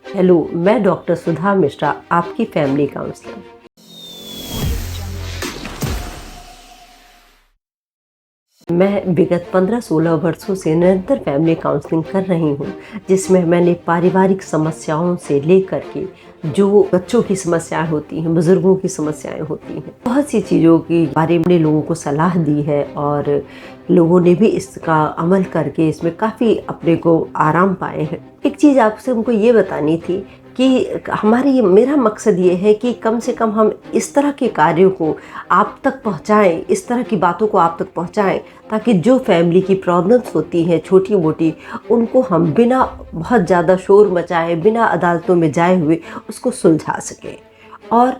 Hello, मैं doctor सुधा मिश्रा, आपकी family counsellor. मैं विगत 15-16 वर्षों से निरंतर फैमिली काउंसलिंग कर रही हूँ, जिसमें मैंने पारिवारिक समस्याओं से लेकर के जो बच्चों की समस्याएं होती हैं, बुज़ुर्गों की समस्याएं होती हैं, बहुत सी चीज़ों के बारे में लोगों को सलाह दी है और लोगों ने भी इसका अमल करके इसमें काफ़ी अपने को आराम पाए हैं। एक चीज़ आपसे हमको ये बतानी थी कि मेरा मकसद ये है कि कम से कम हम इस तरह के कार्यों को आप तक पहुँचाएँ, इस तरह की बातों को आप तक पहुँचाएँ, ताकि जो फैमिली की प्रॉब्लम्स होती हैं छोटी-मोटी, उनको हम बिना बहुत ज़्यादा शोर मचाए, बिना अदालतों में जाए हुए उसको सुलझा सकें। और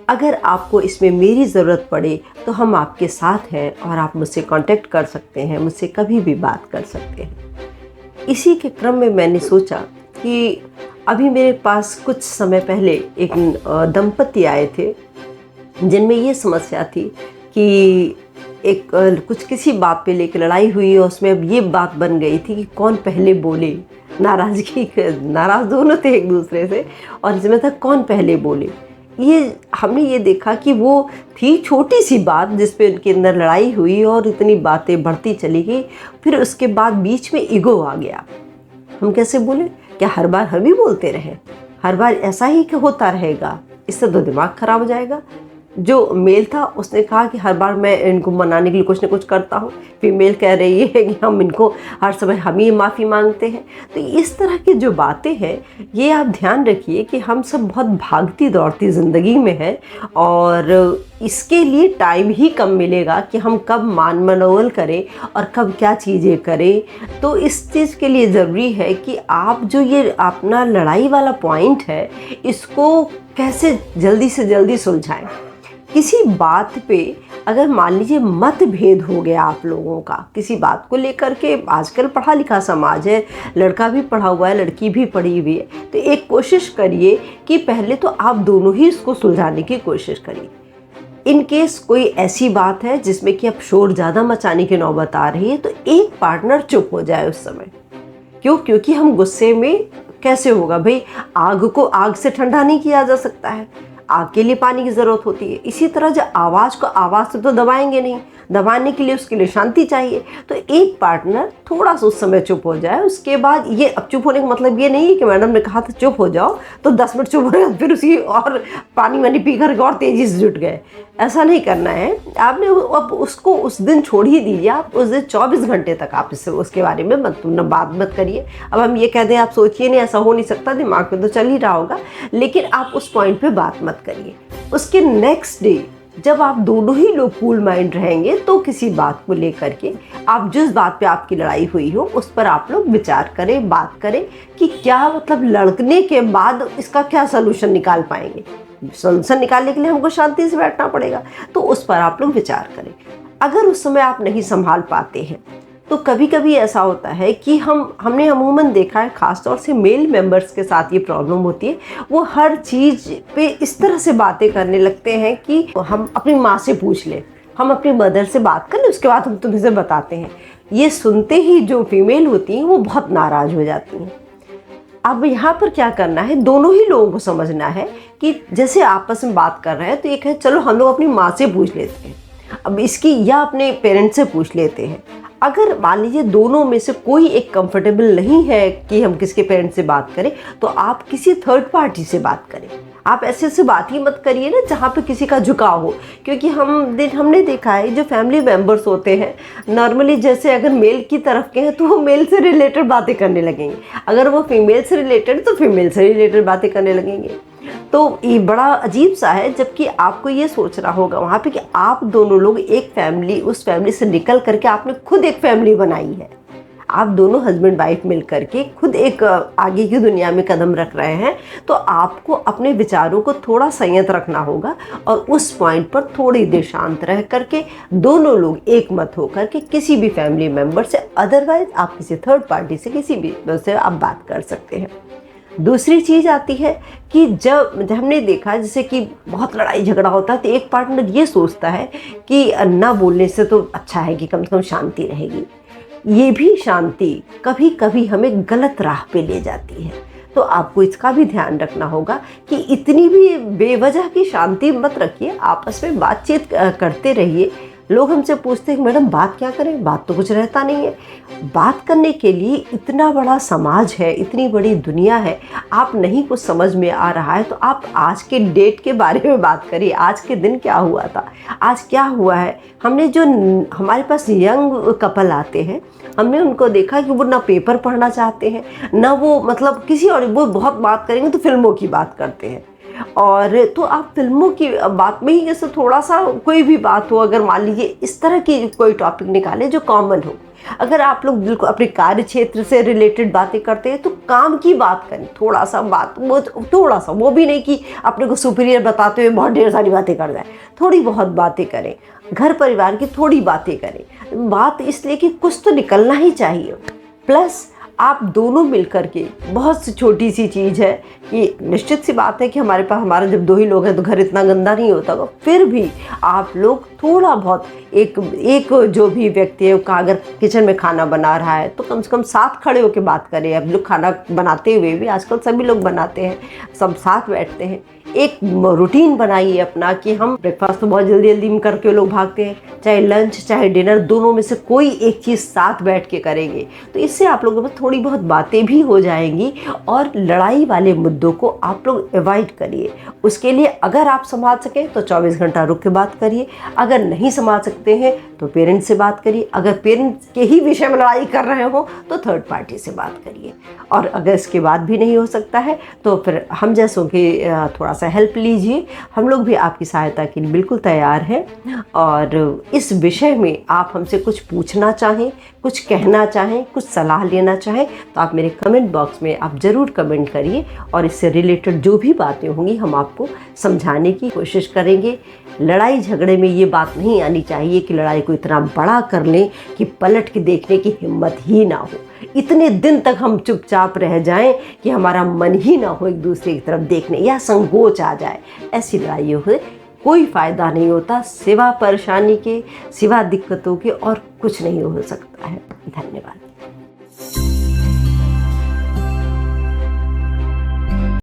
अगर आपको इसमें मेरी ज़रूरत पड़े तो हम आपके साथ हैं और आप मुझसे कॉन्टैक्ट कर सकते हैं, मुझसे कभी भी बात कर सकते हैं। इसी के क्रम में मैंने सोचा कि अभी मेरे पास कुछ समय पहले एक दंपति आए थे, जिनमें ये समस्या थी कि एक कुछ किसी बात पे लेके लड़ाई हुई और उसमें अब ये बात बन गई थी कि कौन पहले बोले। नाराज़ दोनों थे एक दूसरे से और इसमें था कौन पहले बोले। हमने ये देखा कि वो थी छोटी सी बात जिस पे उनके अंदर लड़ाई हुई और इतनी बातें बढ़ती चली गई। फिर उसके बाद बीच में ईगो आ गया। हम कैसे बोले? क्या हर बार हम ही बोलते रहें? हर बार ऐसा ही होता रहेगा? इससे तो दिमाग खराब हो जाएगा। जो मेल था उसने कहा कि हर बार मैं इनको मनाने के लिए कुछ न कुछ करता हूँ। फीमेल कह रही है कि हम इनको हर समय हम ही माफ़ी मांगते हैं। तो इस तरह की जो बातें हैं, ये आप ध्यान रखिए कि हम सब बहुत भागती दौड़ती ज़िंदगी में हैं और इसके लिए टाइम ही कम मिलेगा कि हम कब मनोवल करें और कब क्या चीज़ें करें। तो इस चीज़ के लिए ज़रूरी है कि आप जो ये अपना लड़ाई वाला पॉइंट है, इसको कैसे जल्दी से जल्दी सुलझाएं। किसी बात पे अगर मान लीजिए मतभेद हो गया आप लोगों का किसी बात को लेकर के, आजकल पढ़ा लिखा समाज है, लड़का भी पढ़ा हुआ है, लड़की भी पढ़ी हुई है, तो एक कोशिश करिए कि पहले तो आप दोनों ही इसको सुलझाने की कोशिश करिए। इन केस कोई ऐसी बात है जिसमें कि अब शोर ज़्यादा मचाने की नौबत आ रही है, तो एक पार्टनर चुप हो जाए उस समय। क्योंकि हम गुस्से में कैसे होगा भाई, आग को आग से ठंडा नहीं किया जा सकता है, आग के लिए पानी की ज़रूरत होती है। इसी तरह जो आवाज़ को आवाज़ से तो दबाएंगे नहीं, दबाने के लिए उसके लिए शांति चाहिए। तो एक पार्टनर थोड़ा सा उस समय चुप हो जाए। उसके बाद ये, अब चुप होने का मतलब ये नहीं है कि मैडम ने कहा था चुप हो जाओ तो 10 मिनट चुप हो फिर उसी और पानी वानी पी कर और तेज़ी से जुट गए, ऐसा नहीं करना है। आपने अब उसको उस दिन छोड़ ही दीजिए। आप उस दिन 24 घंटे तक आप इससे उसके बारे में बात मत करिए। अब हम ये कह दें आप सोचिए नहीं, ऐसा हो नहीं सकता, दिमाग में तो चल ही रहा होगा, लेकिन आप उस पॉइंट पे बात मत करिए। उसके नेक्स्ट डे जब आप दोनों ही लोग कूल माइंड रहेंगे तो किसी बात को लेकर के, आप जिस बात पे आपकी लड़ाई हुई हो उस पर आप लोग विचार करें, बात करें कि क्या मतलब लड़ने के बाद इसका क्या सलूशन निकाल पाएंगे। सलूशन निकालने के लिए हमको शांति से बैठना पड़ेगा, तो उस पर आप लोग विचार करें। अगर उस समय आप नहीं संभाल पाते हैं तो कभी कभी ऐसा होता है कि हमने अमूमन देखा है, ख़ासतौर से मेल मेंबर्स के साथ ये प्रॉब्लम होती है। वो हर चीज़ पे इस तरह से बातें करने लगते हैं कि हम अपनी माँ से पूछ लें, हम अपनी मदर से बात कर लें, उसके बाद हम तुम्हें से बताते हैं। ये सुनते ही जो फीमेल होती हैं वो बहुत नाराज़ हो जाती हैं। अब यहाँ पर क्या करना है, दोनों ही लोगों को समझना है कि जैसे आपस में बात कर रहे हैं तो एक है चलो हम लोग अपनी माँ से पूछ लेते हैं, अब इसकी, या अपने पेरेंट्स से पूछ लेते हैं। अगर मान लीजिए दोनों में से कोई एक कंफर्टेबल नहीं है कि हम किसके पेरेंट्स से बात करें, तो आप किसी थर्ड पार्टी से बात करें। आप ऐसे बात ही मत करिए ना जहाँ पे किसी का झुकाव हो, क्योंकि हमने देखा है जो फैमिली मेंबर्स होते हैं नॉर्मली, जैसे अगर मेल की तरफ के हैं तो वो मेल से रिलेटेड बातें करने लगेंगे, अगर वो फीमेल से रिलेटेड तो फीमेल से रिलेटेड बातें करने लगेंगे। तो ये बड़ा अजीब सा है, जबकि आपको ये सोचना होगा वहाँ पे कि आप दोनों लोग एक फैमिली, उस फैमिली से निकल करके आपने खुद एक फैमिली बनाई है। आप दोनों हस्बैंड वाइफ मिल करके खुद एक आगे की दुनिया में कदम रख रहे हैं, तो आपको अपने विचारों को थोड़ा संयत रखना होगा और उस पॉइंट पर थोड़ी देर शांत रह करके दोनों लोग एक मत होकर के किसी भी फैमिली मेम्बर से, अदरवाइज आप किसी थर्ड पार्टी से, किसी भी से आप बात कर सकते हैं। दूसरी चीज़ आती है कि जब हमने देखा जैसे कि बहुत लड़ाई झगड़ा होता है तो एक पार्टनर ये सोचता है कि ना बोलने से तो अच्छा है कि कम से कम शांति रहेगी। ये भी शांति कभी कभी हमें गलत राह पे ले जाती है। तो आपको इसका भी ध्यान रखना होगा कि इतनी भी बेवजह की शांति मत रखिए, आपस में बातचीत करते रहिए। लोग हमसे पूछते हैं कि मैडम बात क्या करें, बात तो कुछ रहता नहीं है। बात करने के लिए इतना बड़ा समाज है, इतनी बड़ी दुनिया है, आप नहीं कुछ समझ में आ रहा है तो आप आज के डेट के बारे में बात करिए, आज के दिन क्या हुआ था, आज क्या हुआ है। हमने जो हमारे पास यंग कपल आते हैं, हमने उनको देखा कि वो ना पेपर पढ़ना चाहते हैं, ना वो मतलब किसी और, वो बहुत बात करेंगे तो फिल्मों की बात करते हैं। और तो आप फिल्मों की बात में ही जैसे थोड़ा सा कोई भी बात हो, अगर मान लीजिए इस तरह की कोई टॉपिक निकाले जो कॉमन हो। अगर आप लोग बिल्कुल अपने कार्य क्षेत्र से रिलेटेड बातें करते हैं तो काम की बात करें, थोड़ा सा बात, वो थोड़ा सा, वो भी नहीं कि अपने को सुपीरियर बताते हुए बहुत ढेर सारी बातें कर जाए, थोड़ी बहुत बातें करें, घर परिवार की थोड़ी बातें करें। बात इसलिए कि कुछ तो निकलना ही चाहिए। प्लस आप दोनों मिलकर के, बहुत सी छोटी सी चीज़ है कि निश्चित सी बात है कि हमारे पास, हमारे जब 2 ही लोग हैं तो घर इतना गंदा नहीं होता, तो फिर भी आप लोग थोड़ा बहुत एक जो भी व्यक्ति है का अगर किचन में खाना बना रहा है तो कम से कम साथ खड़े होकर बात करें। अब लोग खाना बनाते हुए भी, आजकल सभी लोग बनाते हैं, सब साथ बैठते हैं। एक रूटीन बनाइए अपना कि हम ब्रेकफास्ट तो बहुत जल्दी जल्दी में करके लोग भागते हैं, चाहे लंच चाहे डिनर, दोनों में से कोई एक चीज़ साथ बैठ के करेंगे तो इससे आप लोगों में थोड़ी बहुत बातें भी हो जाएंगी। और लड़ाई वाले मुद्दों को आप लोग अवॉइड करिए। उसके लिए अगर आप संभाल सकें तो 24 घंटा रुक के बात करिए, अगर नहीं संभाल सकते हैं तो पेरेंट्स से बात करिए, अगर पेरेंट्स के ही विषय में लड़ाई कर रहे हो तो थर्ड पार्टी से बात करिए। और अगर इसके बाद भी नहीं हो सकता है तो फिर हम जैसों की थोड़ा सा हेल्प लीजिए। हम लोग भी आपकी सहायता के लिए बिल्कुल तैयार हैं। और इस विषय में आप हमसे कुछ पूछना चाहें, कुछ कहना चाहें, कुछ सलाह लेना चाहें तो आप मेरे कमेंट बॉक्स में आप ज़रूर कमेंट करिए और इससे रिलेटेड जो भी बातें होंगी हम आपको समझाने की कोशिश करेंगे। लड़ाई झगड़े में ये बात नहीं आनी चाहिए कि लड़ाई को इतना बड़ा कर लें कि पलट के देखने की हिम्मत ही ना हो, इतने दिन तक हम चुपचाप रह जाएं कि हमारा मन ही ना हो एक दूसरे की तरफ देखने, या संकोच आ जाए। ऐसी लड़ाइयों से कोई फ़ायदा नहीं होता, सिवा परेशानी के, सिवा दिक्कतों के और कुछ नहीं हो सकता है। धन्यवाद।